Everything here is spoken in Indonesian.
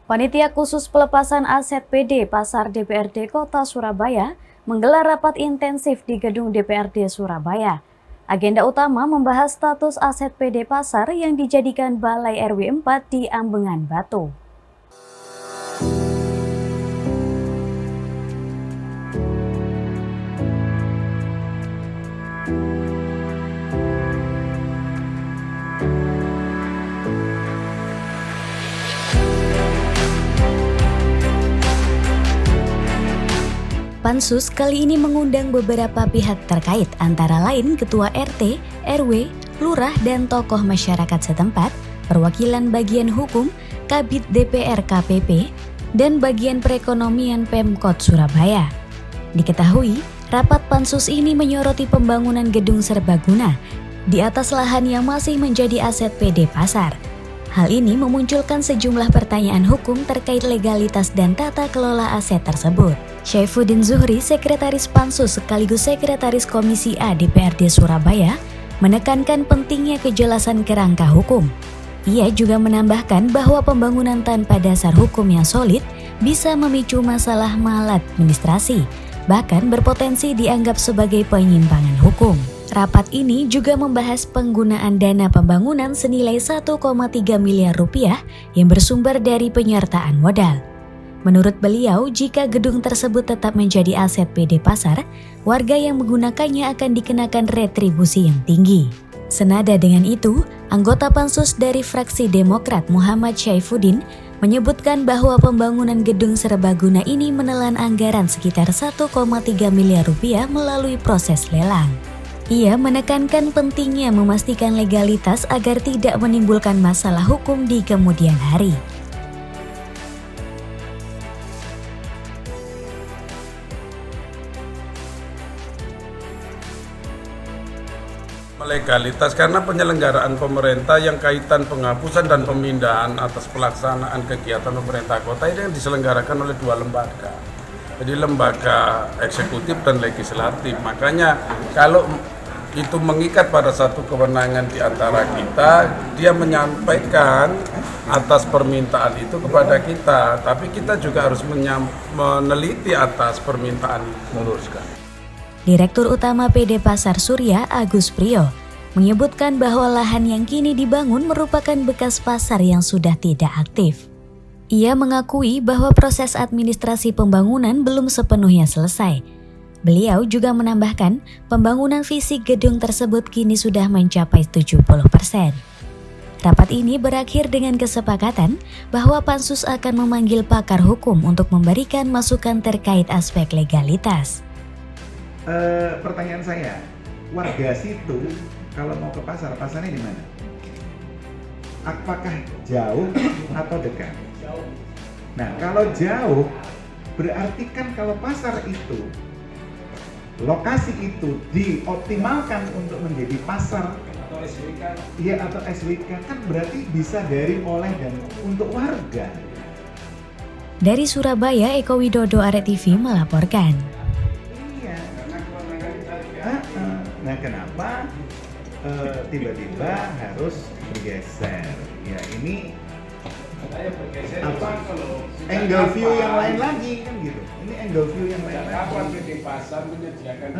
Panitia khusus pelepasan aset PD Pasar DPRD Kota Surabaya menggelar rapat intensif di gedung DPRD Surabaya. Agenda utama membahas status aset PD Pasar yang dijadikan Balai RW 4 di Ambengan Batu. Pansus kali ini mengundang beberapa pihak terkait antara lain Ketua RT, RW, Lurah dan tokoh masyarakat setempat, perwakilan bagian hukum, Kabid DPR KPP, dan bagian perekonomian Pemkot Surabaya. Diketahui, rapat pansus ini menyoroti pembangunan gedung serbaguna di atas lahan yang masih menjadi aset PD Pasar. Hal ini memunculkan sejumlah pertanyaan hukum terkait legalitas dan tata kelola aset tersebut. Syaifuddin Zuhri, Sekretaris Pansus sekaligus Sekretaris Komisi A DPRD Surabaya, menekankan pentingnya kejelasan kerangka hukum. Ia juga menambahkan bahwa pembangunan tanpa dasar hukum yang solid bisa memicu masalah maladministrasi, bahkan berpotensi dianggap sebagai penyimpangan hukum. Rapat ini juga membahas penggunaan dana pembangunan senilai 1,3 miliar rupiah yang bersumber dari penyertaan modal. Menurut beliau, jika gedung tersebut tetap menjadi aset PD Pasar, warga yang menggunakannya akan dikenakan retribusi yang tinggi. Senada dengan itu, anggota Pansus dari fraksi Demokrat Muhammad Syaifuddin menyebutkan bahwa pembangunan gedung serbaguna ini menelan anggaran sekitar 1,3 miliar rupiah melalui proses lelang. Ia menekankan pentingnya memastikan legalitas agar tidak menimbulkan masalah hukum di kemudian hari. Legalitas karena penyelenggaraan pemerintah yang kaitan penghapusan dan pemindahan atas pelaksanaan kegiatan pemerintah kota ini yang diselenggarakan oleh dua lembaga. Jadi lembaga eksekutif dan legislatif. Makanya kalau itu mengikat pada satu kewenangan di antara kita, dia menyampaikan atas permintaan itu kepada kita, tapi kita juga harus meneliti atas permintaan itu. Meluruskan. Direktur Utama PD Pasar Surya Agus Priyo menyebutkan bahwa lahan yang kini dibangun merupakan bekas pasar yang sudah tidak aktif. Ia mengakui bahwa proses administrasi pembangunan belum sepenuhnya selesai. Beliau juga menambahkan pembangunan fisik gedung tersebut kini sudah mencapai 70%. Rapat ini berakhir dengan kesepakatan bahwa Pansus akan memanggil pakar hukum untuk memberikan masukan terkait aspek legalitas. Pertanyaan saya, warga situ kalau mau ke pasar, pasarnya di mana? Apakah jauh atau dekat? Jauh. Nah, kalau jauh, berarti kan kalau pasar itu, lokasi itu dioptimalkan untuk menjadi pasar atau SWK, iya atau SWK, kan berarti bisa dari, oleh, dan untuk warga. Dari Surabaya, Eko Widodo, Arek TV melaporkan. Nah, kenapa tiba-tiba harus bergeser? Ya ini apa? Angle view yang lain lagi kan gitu. Ini angle view yang lain lagi. Kapan PD Pasar menyediakan